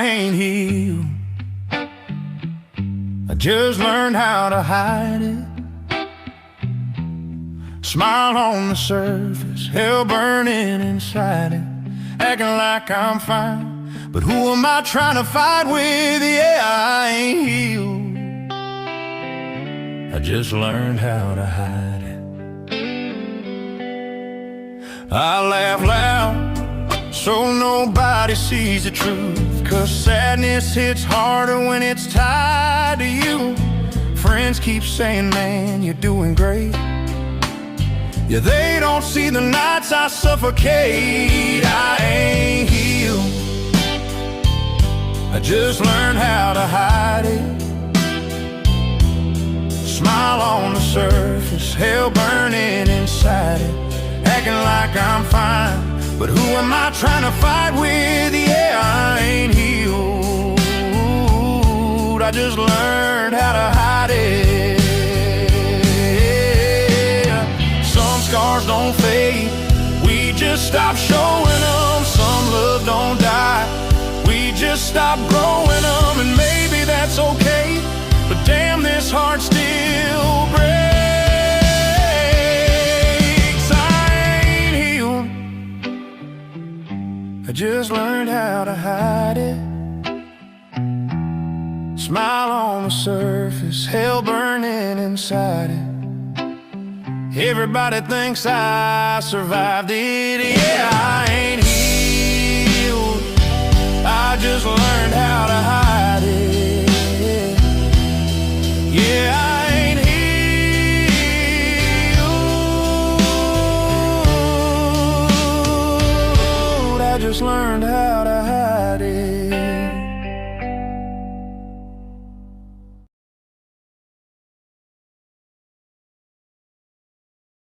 ain't healed. I just learned how to hide it. Smile on the surface, hell burning inside it. Acting like I'm fine, but who am I trying to fight with? Yeah, I ain't healed. I just learned how to hide it. I laugh loud so nobody sees the truth, 'cause sadness hits harder when it's tied to you. Friends keep saying, man, you're doing great. Yeah, they don't see the nights I suffocate. I ain't healed. I just learned how to hide it. Smile on the surface, hell burning inside it. Acting like I'm fine, but who am I trying to fight with? Yeah, I ain't healed. I just learned how to hide it. Some scars don't fade, we just stop showing them. Some love don't die, we just stop growing them. And maybe that's okay, but damn, this heart still breaks. I just learned how to hide it. Smile on the surface, hell burning inside it. Everybody thinks I survived it. Yeah, I ain't healed. I just